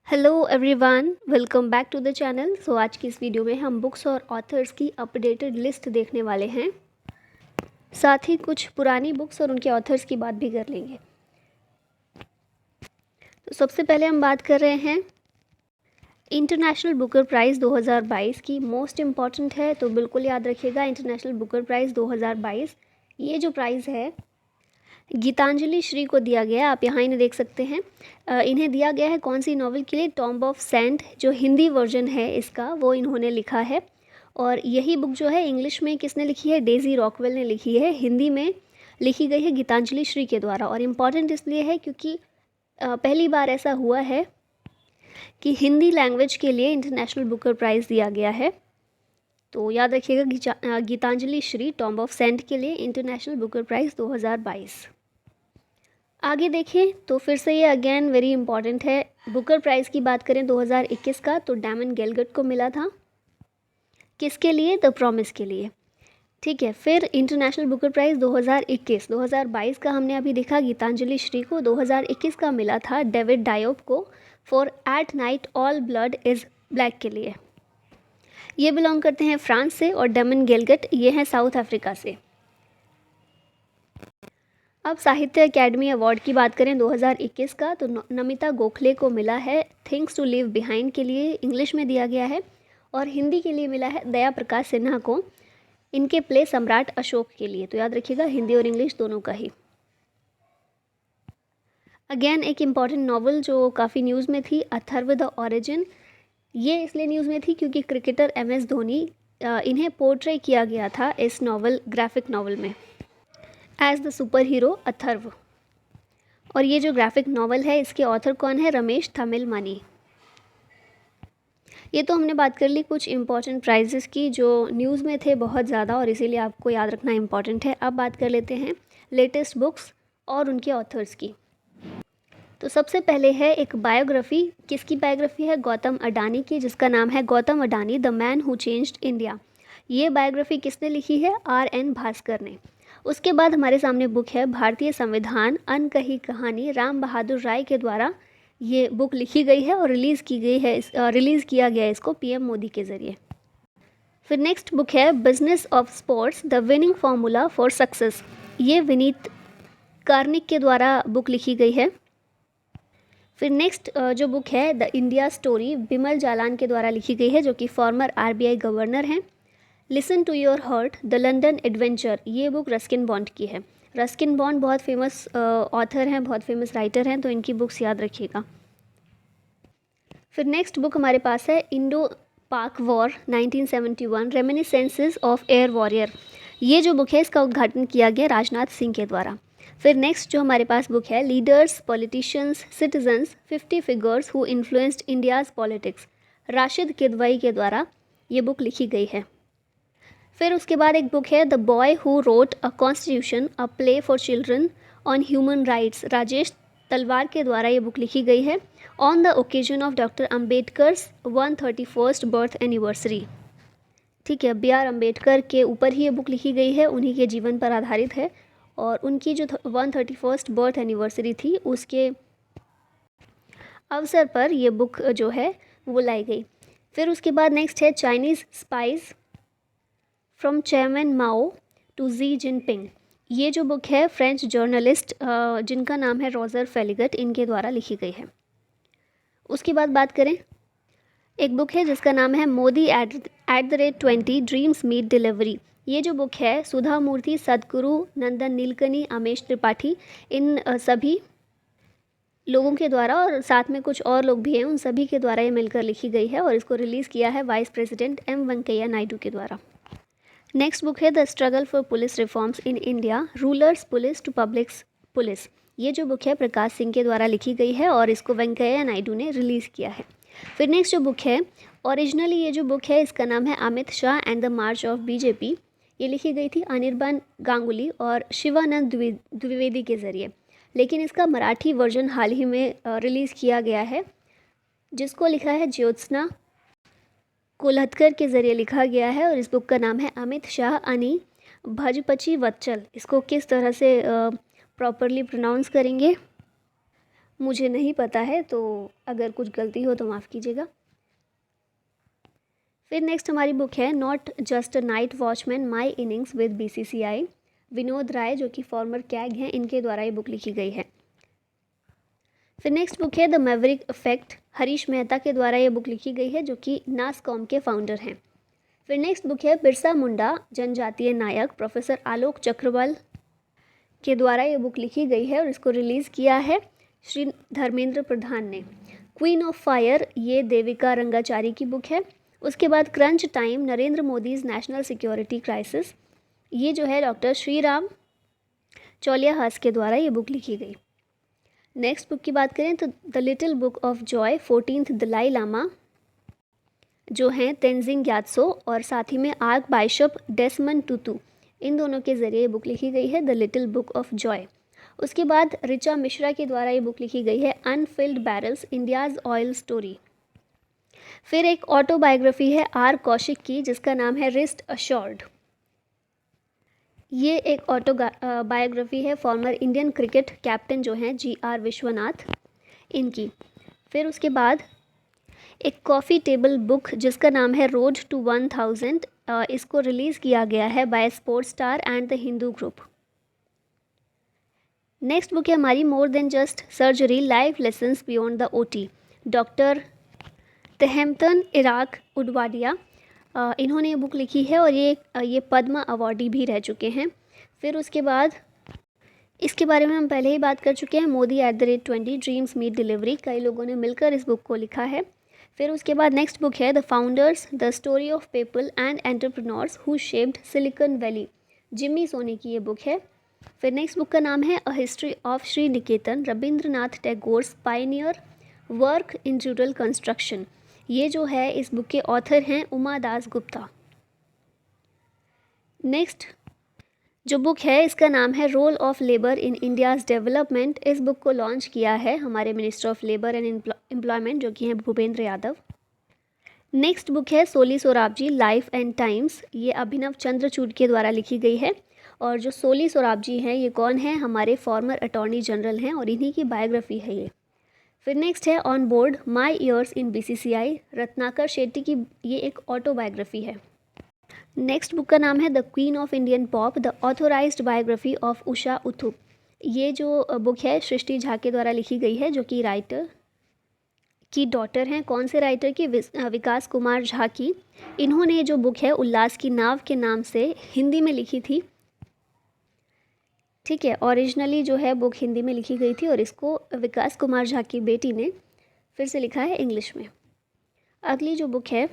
Hello everyone, welcome back to the channel. आज की इस वीडियो में हम बुक्स और ऑथर्स की अपडेटेड लिस्ट देखने वाले हैं। साथ ही कुछ पुरानी बुक्स और उनके ऑथर्स की बात भी कर लेंगे। तो सबसे पहले हम बात कर रहे हैं इंटरनेशनल बुकर प्राइज़ 2022 की। मोस्ट इम्पॉर्टेंट है, तो बिल्कुल याद रखिएगा। इंटरनेशनल बुकर प्राइज़ 2022 ये जो प्राइज़ है गीतांजलि श्री को दिया गया है। आप यहाँ इन्हें देख सकते हैं। इन्हें दिया गया है कौन सी नॉवल के लिए? टॉम्ब ऑफ सैंड, जो हिंदी वर्जन है इसका, वो इन्होंने लिखा है। और यही बुक जो है इंग्लिश में किसने लिखी है? डेजी रॉकवेल ने लिखी है। हिंदी में लिखी गई है गीतांजलि श्री के द्वारा। और इम्पॉर्टेंट इसलिए है क्योंकि पहली बार ऐसा हुआ है कि हिंदी लैंग्वेज के लिए इंटरनेशनल बुकर प्राइज़ दिया गया है। तो याद रखिएगा, Geetanjali Shree tomb of sand के लिए इंटरनेशनल बुकर प्राइज़ 2022। आगे देखें तो फिर से ये अगेन वेरी इंपॉर्टेंट है। बुकर प्राइज़ की बात करें 2021 का, तो डैमन गेलगट को मिला था। किसके लिए? द प्रॉमिस के लिए। ठीक है। फिर इंटरनेशनल बुकर प्राइज़ 2021, 2022 का हमने अभी देखा गीतांजलि श्री को। 2021 का मिला था डेविड डायोप को for at night all blood is black के लिए। ये बिलोंग करते हैं फ्रांस से, और डैमन गेलगट ये हैं साउथ अफ्रीका से। अब साहित्य अकेडमी अवार्ड की बात करें 2021 का, तो नमिता गोखले को मिला है थिंग्स टू लीव बिहाइंड के लिए, इंग्लिश में दिया गया है। और हिंदी के लिए मिला है दया प्रकाश सिन्हा को, इनके प्ले सम्राट अशोक के लिए। तो याद रखिएगा, हिंदी और इंग्लिश दोनों का ही। अगेन एक इम्पॉर्टेंट नॉवल जो काफ़ी न्यूज़ में थी, अथर्व द ओरिजिन। ये इसलिए न्यूज़ में थी क्योंकि क्रिकेटर MS धोनी, इन्हें पोर्ट्रे किया गया था इस नॉवल, ग्राफिक नॉवल में, as the superhero Atharva. और ये जो ग्राफिक नॉवल है इसके ऑथर कौन है? रमेश तमिलमनी। ये तो हमने बात कर ली कुछ इम्पॉर्टेंट प्राइजेस की जो न्यूज़ में थे बहुत ज़्यादा, और इसीलिए आपको याद रखना इम्पॉर्टेंट है। अब बात कर लेते हैं लेटेस्ट बुक्स और उनके ऑथर्स की। तो सबसे पहले है एक बायोग्राफी। किसकी बायोग्राफी है? गौतम अडानी की, जिसका नाम है Gautam Adani the man who changed India. ये बायोग्राफी किसने लिखी है? RN भास्कर ने। उसके बाद हमारे सामने बुक है भारतीय संविधान अनकही कहानी, राम बहादुर राय के द्वारा ये बुक लिखी गई है और रिलीज़ की गई है। रिलीज़ किया गया है इसको PM मोदी के ज़रिए। फिर नेक्स्ट बुक है business of sports the winning formula for success. ये विनीत कार्निक के द्वारा बुक लिखी गई है। फिर नेक्स्ट जो बुक है the India story, Bimal Jalan के द्वारा लिखी गई है, जो कि फॉर्मर RBI गवर्नर हैं। Listen to your heart the London adventure, ये बुक रस्किन बॉन्ड की है। रस्किन बॉन्ड बहुत फेमस ऑथर हैं, बहुत फेमस राइटर हैं, तो इनकी बुक्स याद रखिएगा। फिर नेक्स्ट बुक हमारे पास है इंडो पाक war 1971 reminiscences of air warrior. ये जो बुक है इसका उद्घाटन किया गया राजनाथ सिंह के द्वारा। फिर नेक्स्ट जो हमारे पास बुक है leaders politicians citizens 50 figures who influenced India's politics, Rashid Kidwai के द्वारा ये बुक लिखी गई है। फिर उसके बाद एक बुक है the boy who wrote a constitution a play for children on human rights, Rajesh Talwar के द्वारा ये बुक लिखी गई है on the occasion of doctor Ambedkar's 131st birth anniversary. ठीक है, BR अम्बेडकर के ऊपर ही ये बुक लिखी गई है, उन्हीं के जीवन पर आधारित है। और उनकी जो 131st बर्थ एनिवर्सरी थी उसके अवसर पर ये बुक जो है वो लाई गई। फिर उसके बाद नेक्स्ट है Chinese spice from chairman Mao to Xi Jinping. ये जो बुक है फ्रेंच जर्नलिस्ट जिनका नाम है रोजर फेलिगट, इनके द्वारा लिखी गई है। उसके बाद बात करें, एक बुक है जिसका नाम है मोदी @ 20 ड्रीम्स मीट डिलीवरी। ये जो बुक है सुधा मूर्ति, सदगुरु नंदन नीलकनी, अमेश त्रिपाठी, इन सभी लोगों के द्वारा, और साथ में कुछ और लोग भी हैं, उन सभी के द्वारा ये मिलकर लिखी गई है। और इसको रिलीज़ किया है vice president M Venkaiah Naidu के द्वारा। नेक्स्ट बुक है the struggle for police reforms in India, rulers police to publics police. ये जो बुक है प्रकाश सिंह के द्वारा लिखी गई है और इसको वेंकैया नायडू ने रिलीज़ किया है। फिर नेक्स्ट जो बुक है, ओरिजिनली ये जो बुक है इसका नाम है Amit Shah and the March of BJP। ये लिखी गई थी अनिर्बान गांगुली और शिवानंद द्विवेदी के ज़रिए, लेकिन इसका मराठी वर्जन हाल ही में रिलीज़ किया गया है, जिसको लिखा है ज्योत्सना कोल्हटकर के ज़रिए लिखा गया है। और इस बुक का नाम है अमित शाह अनि भजपची वत्सल। इसको किस तरह से प्रॉपरली प्रोनाउंस करेंगे? मुझे नहीं पता है, तो अगर कुछ गलती हो तो माफ़ कीजिएगा। फिर नेक्स्ट हमारी बुक है not just a night watchman my innings with BCCI. Vinod Rai जो कि फॉर्मर कैग हैं, इनके द्वारा ये बुक लिखी गई है। फिर नेक्स्ट बुक है the Maverick effect. Harish Mehta के द्वारा ये बुक लिखी गई है, जो कि नासकॉम के फाउंडर हैं। फिर नेक्स्ट बुक है बिरसा मुंडा जनजातीय नायक, प्रोफेसर आलोक चक्रवाल के द्वारा ये बुक लिखी गई है और इसको रिलीज़ किया है श्री धर्मेंद्र प्रधान ने। क्वीन ऑफ फायर ये देविका रंगाचारी की बुक है। उसके बाद crunch time Narendra Modi's national security crisis, ये जो है डॉक्टर श्रीराम चौलियाहास के द्वारा ये बुक लिखी गई। नेक्स्ट बुक की बात करें तो the little book of joy 14th Dalai Lama जो हैं तेंजिंग ग्यात्सो और साथ ही में आर्क बाइशप डेसमंड टूटू, इन दोनों के ज़रिए बुक लिखी गई है the little book of Joy. उसके बाद ऋचा मिश्रा के द्वारा ये बुक लिखी गई है Anfield barrels India's oil story. फिर एक ऑटोबायोग्राफी है आर कौशिक की जिसका नाम है रेस्ट अश्योर्ड। ये एक बायोग्राफी है फॉर्मर इंडियन क्रिकेट कैप्टन जो हैं GR विश्वनाथ, इनकी। फिर उसके बाद एक कॉफ़ी टेबल बुक जिसका नाम है रोड टू 1000, इसको रिलीज़ किया गया है by sports star and the Hindu group. Next book है हमारी more than just surgery life lessons beyond the OT, doctor Tehemton Erach Udwadia, इन्होंने ये बुक लिखी है और ये पद्मा अवॉर्डी भी रह चुके हैं। फिर उसके बाद इसके बारे में हम पहले ही बात कर चुके हैं, मोदी @20 ड्रीम्स मीट डिलीवरी, कई लोगों ने मिलकर इस बुक को लिखा है। फिर उसके बाद नेक्स्ट बुक है the founders the story of people and entrepreneurs who shaped Silicon Valley, Jimmy Soni की ये बुक है। फिर नेक्स्ट बुक का नाम है a history of Sriniketan, Rabindranath Tagore's pioneer work in rural construction, ये जो है इस बुक के ऑथर हैं उमा दास गुप्ता। नेक्स्ट जो बुक है इसका नाम है role of labour in India's development, इस बुक को लॉन्च किया है हमारे minister of labour and employment जो कि हैं भूपेंद्र यादव। नेक्स्ट बुक है Soli Sorabjee life and times, ये अभिनव चंद्रचूड़ के द्वारा लिखी गई है। और जो सोली सोराबजी हैं ये कौन है, हमारे फॉर्मर अटॉर्नी जनरल हैं और इन्हीं की बायोग्राफी है ये। फिर नेक्स्ट है on board my years in BCCI, Ratnakar Shetty की ये एक ऑटोबायोग्राफी है। नेक्स्ट बुक का नाम है the queen of Indian pop the authorised biography of Usha Uthup, ये जो बुक है सृष्टि झा के द्वारा लिखी गई है जो कि राइटर की डॉटर हैं, कौन से राइटर की, विकास कुमार झा की। इन्होंने जो बुक है उल्लास की नाव के नाम से हिंदी में लिखी थी, ठीक है, ओरिजिनली जो है बुक हिंदी में लिखी गई थी और इसको विकास कुमार झा की बेटी ने फिर से लिखा है इंग्लिश में। अगली जो बुक है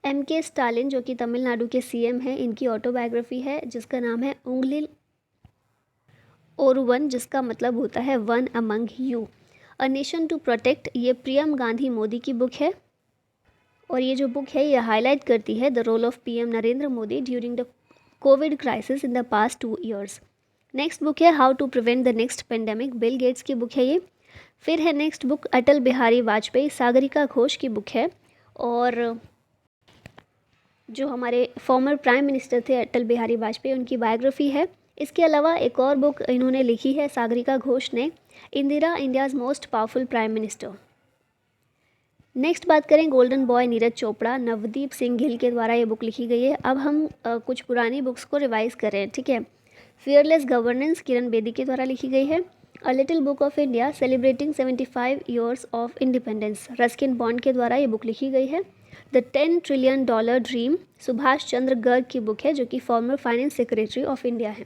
MK स्टालिन जो कि तमिलनाडु के CM हैं, इनकी ऑटोबायोग्राफी है जिसका नाम है उंगलिल ओरुवन, जिसका मतलब होता है one among you, a nation to protect, ये प्रियम गांधी मोदी की बुक है। और ये जो बुक है ये हाईलाइट करती है the role of PM Narendra Modi during the covid crisis in the past 2 years। Next book है how to prevent the next pandemic, Bill Gates की बुक है ये। फिर है नेक्स्ट बुक अटल बिहारी वाजपेयी, सागरिका घोष की बुक है और जो हमारे फॉर्मर प्राइम मिनिस्टर थे अटल बिहारी वाजपेयी, उनकी बायोग्राफी है। इसके अलावा एक और बुक इन्होंने लिखी है सागरिका घोष ने, Indira India's most powerful prime minister. Next बात करें गोल्डन बॉय नीरज चोपड़ा, नवदीप सिंह गिल के द्वारा ये बुक लिखी गई है। अब हम कुछ पुरानी बुक्स को रिवाइज कर रहे हैं, ठीक है। फियरलेस गवर्नेंस किरण बेदी के द्वारा लिखी गई है। A little book of India celebrating 75 years of independence, Ruskin bond के द्वारा ये बुक लिखी गई है। The $10 trillion dream, Subhash Chandra Garg की बुक है जो कि former finance secretary of India है।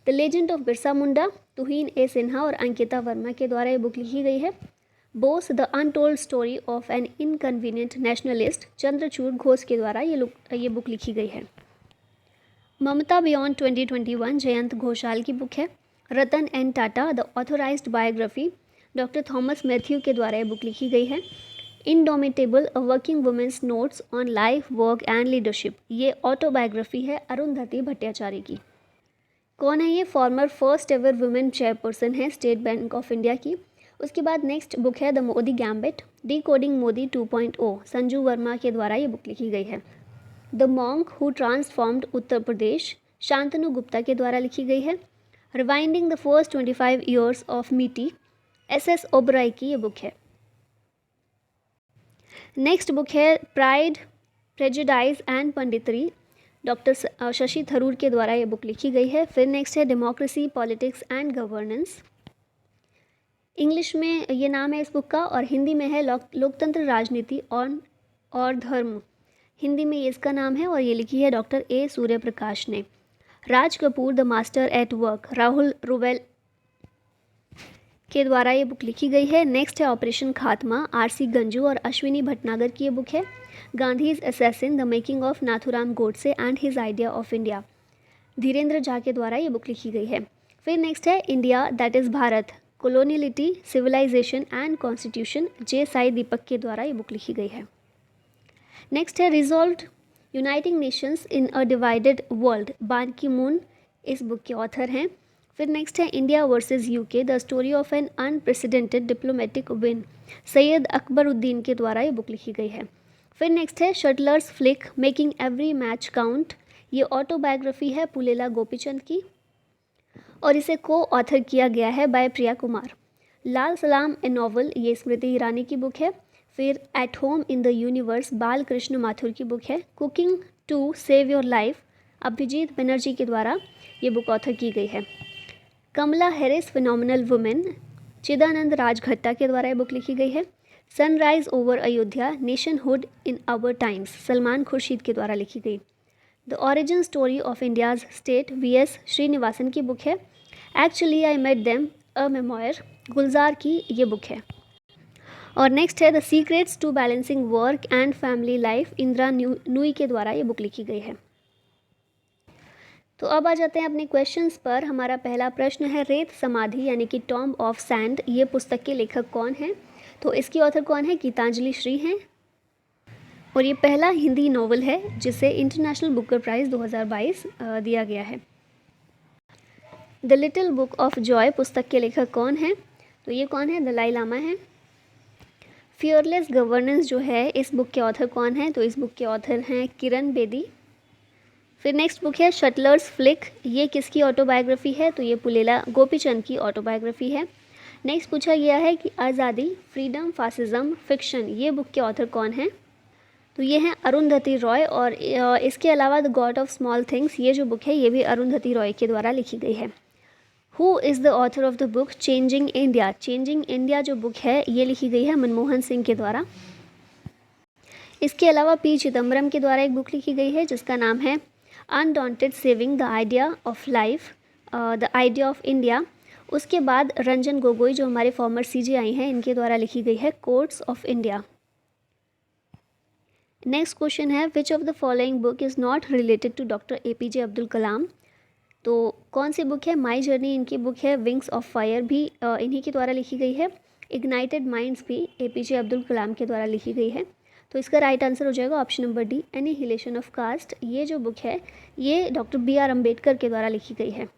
The legend of Birsa Munda, तुहीन ए सिन्हा और अंकिता वर्मा के द्वारा ये बुक लिखी गई है। Bose the untold story of an inconvenient nationalist, Chandrachur Ghose के द्वारा ये बुक लिखी गई है। ममता बियॉन्ड 2021, जयंत घोषाल की बुक है। Ratan N Tata the authorised biography, doctor Thomas Mathew के द्वारा ये बुक लिखी गई है। Indomitable a working women's notes on life work and leadership, ये ऑटोबायोग्राफी है अरुंधति भट्टाचार्य की। कौन है ये, former first ever women chairperson है स्टेट बैंक ऑफ इंडिया की। उसके बाद नेक्स्ट बुक है the Modi gambit, decoding Modi 2.0, Sanju Verma के द्वारा ये बुक लिखी गई है। The monk who transformed Uttar Pradesh, Shantanu Gupta के द्वारा लिखी गई है। Rewinding the first 25 years of मीटी, एस ओबराय की ये बुक है। नेक्स्ट बुक है pride prejudice and punditry, doctor Shashi Tharoor के द्वारा ये बुक लिखी गई है। फिर नेक्स्ट है democracy politics and governance, English में ये नाम है इस बुक का, और हिंदी में है लोकतंत्र राजनीति और धर्म, हिंदी में ये इसका नाम है, और ये लिखी है डॉक्टर ए सूर्यप्रकाश ने। Raj Kapoor the master at work, Rahul Rawail के द्वारा ये बुक लिखी गई है। नेक्स्ट है ऑपरेशन खात्मा, आरसी गंजू और अश्विनी भटनागर की ये बुक है। Gandhi's assassin the making of Nathuram Godse and his idea of India, Dhirendra Jha के द्वारा ये बुक लिखी गई है। फिर नेक्स्ट है India that is Bharat, coloniality civilisation and constitution, J Sai Deepak के द्वारा ये बुक लिखी गई है। नेक्स्ट है resolved uniting nations in a divided world, Ban Ki moon इस बुक के ऑथर हैं। फिर नेक्स्ट है India versus UK the story of an unprecedented diplomatic win, Syed Akbaruddin के द्वारा ये बुक लिखी गई है। फिर नेक्स्ट है shuttlers flick making every match count, ये ऑटोबायोग्राफी है पुलेला गोपीचंद की, और इसे को ऑथर किया गया है बाय प्रिया कुमार। लाल सलाम ए नॉवल, ये स्मृति ईरानी की बुक है। फिर at home in the universe Bal Krishna Mathur की बुक है। Cooking to save your life, Abhijit Banerjee के द्वारा ये बुक ऑथर की गई है। Kamala Harris phenomenal woman, Chidanand Rajghatta के द्वारा ये बुक लिखी गई है। Sunrise over Ayodhya nationhood in our times, Salman Khurshid के द्वारा लिखी गई। The origin story of India's state VS Srinivasan की बुक है। Actually I met them a memoir, Gulzar की ये बुक है। और नेक्स्ट है the secrets to balancing work and family life, Indra Nooyi के द्वारा ये बुक लिखी गई है। तो अब आ जाते हैं अपने क्वेश्चंस पर। हमारा पहला प्रश्न है रेत समाधि यानी कि टॉम्ब ऑफ सैंड, ये पुस्तक के लेखक कौन हैं? तो इसकी ऑथर कौन है? गीतांजलि श्री हैं, और ये पहला हिंदी नॉवल है जिसे इंटरनेशनल बुकर प्राइज़ 2022 दिया गया है। The little book of Joy पुस्तक के लेखक कौन हैं? तो ये कौन है? दलाई लामा हैं। फियरलेस गवर्नेंस जो है इस बुक के ऑथर कौन है? तो इस बुक के ऑथर हैं किरण बेदी। फिर नेक्स्ट बुक है शटलर्स फ्लिक, ये किसकी ऑटोबायोग्राफी है? तो ये पुलेला गोपीचंद की ऑटोबायोग्राफी है। नेक्स्ट पूछा गया है कि आज़ादी फ्रीडम फासिज्म फिक्शन, ये बुक के ऑथर कौन है? तो ये हैं अरुंधति रॉय, और इसके अलावा the God of small things, ये जो बुक है ये भी अरुंधति रॉय के द्वारा लिखी गई है। Who is the author of the book changing India, changing India जो बुक है ये लिखी गई है मनमोहन सिंह के द्वारा। इसके अलावा पी चिदम्बरम के द्वारा एक बुक लिखी गई है जिसका नाम है undaunted saving the idea of life, the idea of India. उसके बाद रंजन गोगोई जो हमारे फॉर्मर सीजेआई हैं इनके द्वारा लिखी गई है courts of India. Next question है which of the following book is not related to doctor APJ Abdul Kalam, तो कौन सी बुक है? माई जर्नी इनकी बुक है। विंग्स ऑफ फायर भी इन्हीं के द्वारा लिखी गई है। इग्नाइटेड माइंड्स भी APJ अब्दुल कलाम के द्वारा लिखी गई है। तो इसका राइट आंसर हो जाएगा option number D, annihilation of caste, ये जो बुक है ये डॉक्टर BR अम्बेडकर के द्वारा लिखी गई है।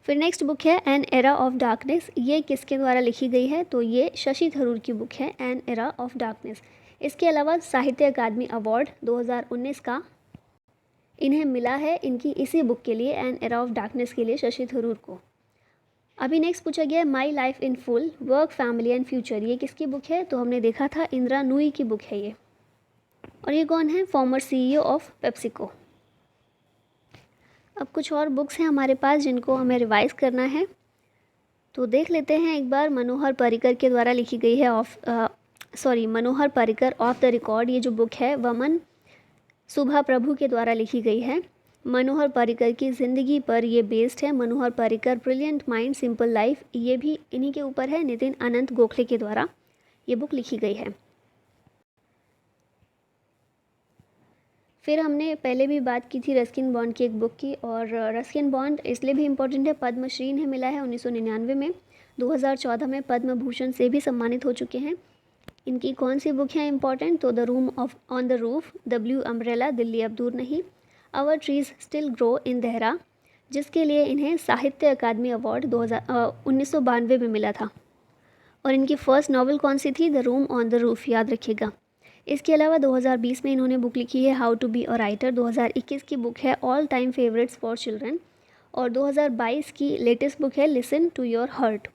फिर नेक्स्ट बुक है एन एरा ऑफ डार्कनेस, ये किसके द्वारा लिखी गई है? तो ये शशि थरूर की बुक है एन एरा ऑफ डार्कनेस। इसके अलावा साहित्य अकादमी अवार्ड 2019 का इन्हें मिला है इनकी इसी बुक के लिए, एन एरा ऑफ डार्कनेस के लिए, शशि थरूर को। अभी नेक्स्ट पूछा गया है my life in full work family and future, ये किसकी बुक है? तो हमने देखा था इंदिरा नूई की बुक है ये, और ये कौन है? Farmer CEO of PepsiCo. अब कुछ और बुक्स हैं हमारे पास जिनको हमें रिवाइज करना है, तो देख लेते हैं एक बार। मनोहर पर्रिकर के द्वारा लिखी गई है Manohar Parrikar of the record, ये जो बुक है वमन सुभा प्रभु के द्वारा लिखी गई है। मनोहर पर्रिकर की ज़िंदगी पर ये बेस्ड है। Manohar Parrikar brilliant mind simple life, ये भी इन्हीं के ऊपर है। नितिन अनंत गोखले के द्वारा ये बुक लिखी गई है। फिर हमने पहले भी बात की थी रस्किन बॉन्ड की एक बुक की, और रस्किन बॉन्ड इसलिए भी इम्पोर्टेंट है, पद्मश्री इन्हें मिला है 1999 में। 2014 में पद्म भूषण से भी सम्मानित हो चुके हैं। इनकी कौन सी बुक है इंपॉर्टेंट? तो the room of on the roof, the blue umbrella, Delhi अब दूर नहीं, our trees still grow in Dehra, जिसके लिए इन्हें साहित्य अकादमी अवार्ड 1992 में मिला था। और इनकी फर्स्ट नावल कौन सी थी? The room on the roof, याद रखिएगा। इसके अलावा 2020 में इन्होंने बुक लिखी है how to be a writer, 2021 की बुक है all time favourites for children, और 2022 की लेटेस्ट बुक है लिसन टू योर हार्ट।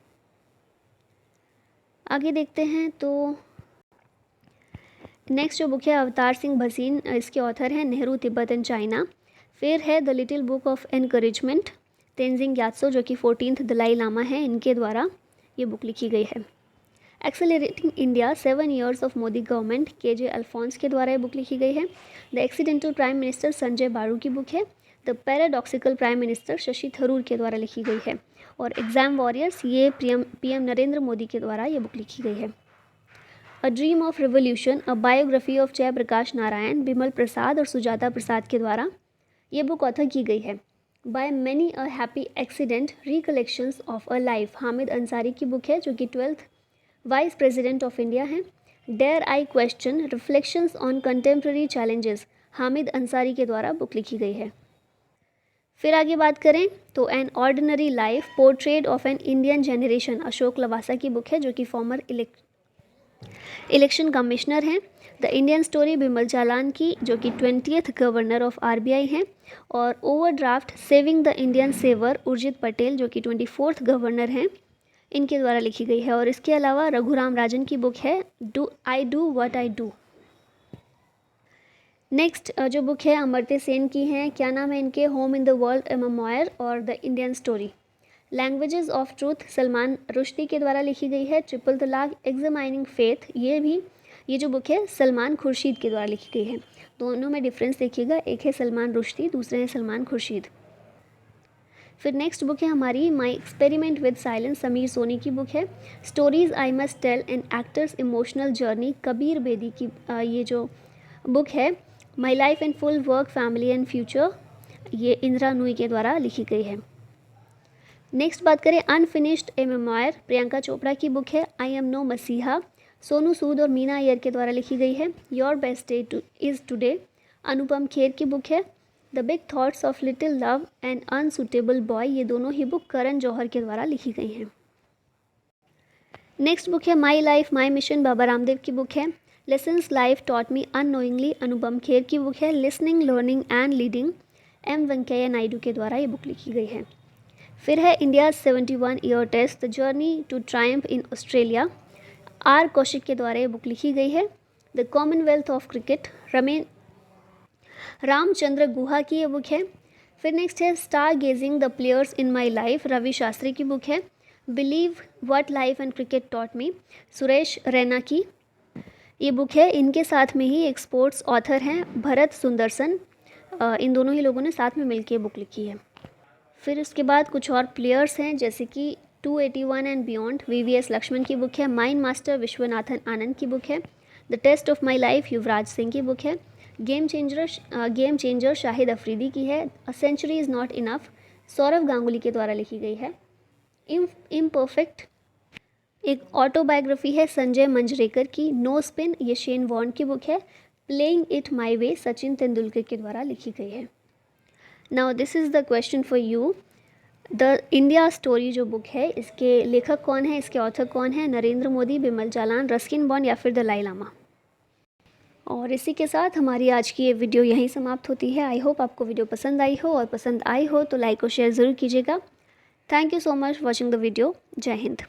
आगे देखते हैं तो नेक्स्ट जो बुक है अवतार सिंह भसीन, इसके ऑथर हैं नेहरू तिब्बत एंड चाइना। फिर है the little book of encouragement, Tenzing Gyatso जो कि 14th दलाई लामा है, इनके द्वारा ये बुक लिखी गई है। Accelerating India 7 years of Modi government, KJ Alphons के द्वारा ये बुक लिखी गई है। The accidental prime minister Sanjaya Baru की बुक है। The paradoxical prime minister Shashi Tharoor के द्वारा लिखी गई है। और एग्जाम वॉरियर्स ये PM नरेंद्र मोदी के द्वारा ये बुक लिखी गई है। A dream of revolution, a biography of Jayaprakash Narayan, Bimal Prasad और सुजाता प्रसाद के द्वारा ये बुक ऑथर की गई है। By many a happy accident, recollections of a life, Hamid Ansari की बुक है जो कि 12th vice president of India हैं। Dare I question, reflections on contemporary challenges, Hamid Ansari के द्वारा बुक लिखी गई है। फिर आगे बात करें तो an ordinary life, portrait of an Indian generation, Ashok Lavasa की बुक है जो कि फॉर्मर इलेक्शन कमिश्नर हैं। The Indian story, Bimal Jalan की जो कि 20th गवर्नर ऑफ RBI हैं। और overdraft, saving the Indian saver, Urjit Patel जो कि 24th गवर्नर हैं, इनके द्वारा लिखी गई है। और इसके अलावा रघुराम राजन की बुक है I do what I do. Next जो बुक है अमर्त्य सेन की हैं, क्या नाम है इनके, home in the world, a memoir और the Indian story. Languages of truth, Salman Rushdie के द्वारा लिखी गई है। ट्रिपल तलाक, एग्जामाइनिंग फेथ, ये जो बुक है सलमान खुर्शीद के द्वारा लिखी गई है। दोनों में डिफरेंस देखिएगा, एक है सलमान रुश्दी, दूसरे हैं सलमान खुर्शीद। फिर नेक्स्ट बुक है हमारी my experiment with silence, Sameer Soni की बुक है। Stories I must tell, an actor's emotional journey, Kabir Bedi की ये जो बुक है। My life and full work, family and future, ये इंदिरा नूई के द्वारा लिखी गई है। नेक्स्ट बात करें अनफिनिश्ड, ए मेमोयर, प्रियंका चोपड़ा की बुक है। आई एम नो मसीहा, सोनू सूद और मीना अय्यर के द्वारा लिखी गई है। Your best day is today, Anupam Kher की बुक है। The big thoughts of little love and unsuitable boy, ये दोनों ही बुक करण जौहर के द्वारा लिखी गई हैं। नेक्स्ट बुक है my life my mission, Baba Ramdev की बुक है। Lessons life taught me unknowingly, Anupam Kher की बुक है। Listening learning and leading, M Venkaiah Naidu के द्वारा ये बुक लिखी गई है। फिर है India 71 year test, the journey to triumph in Australia, R Kaushik के द्वारा ये बुक लिखी गई है। The Commonwealth of cricket, Ramachandra Guha की ये बुक है। फिर नेक्स्ट है star gazing, the players in my life, Ravi Shastri की बुक है। Believe what life and cricket taught me, Suresh Raina की ये बुक है। इनके साथ में ही एक स्पोर्ट्स ऑथर हैं भरत सुंदरसन, इन दोनों ही लोगों ने साथ में मिलकर बुक लिखी है। फिर उसके बाद कुछ और प्लेयर्स हैं जैसे कि 281 एंड बियॉन्ड, VVS लक्ष्मण की बुक है। माइंड मास्टर, विश्वनाथन आनंद की बुक है। The test of my life, Yuvraj Singh की बुक है। गेम चेंजर शाहिद अफरीदी की है। A century is not enough, Sourav Ganguly के द्वारा लिखी गई है। इम्परफेक्ट एक ऑटोबायोग्राफी है संजय मंजरेकर की। नो स्पिन, ये शेन वॉर्न की बुक है। प्लेइंग इट माई वे, सचिन तेंदुलकर के द्वारा लिखी गई है। Now this is the question for you, the India story जो बुक है इसके लेखक कौन है, इसके ऑथर कौन है, नरेंद्र मोदी, बिमल जालान, रस्किन बॉन्ड या फिर दलाई लामा। और इसी के साथ हमारी आज की ये वीडियो यहीं समाप्त होती है। आई होप आपको वीडियो पसंद आई हो, और पसंद आई हो तो लाइक और शेयर ज़रूर कीजिएगा। Thank you so much watching the video. जय हिंद।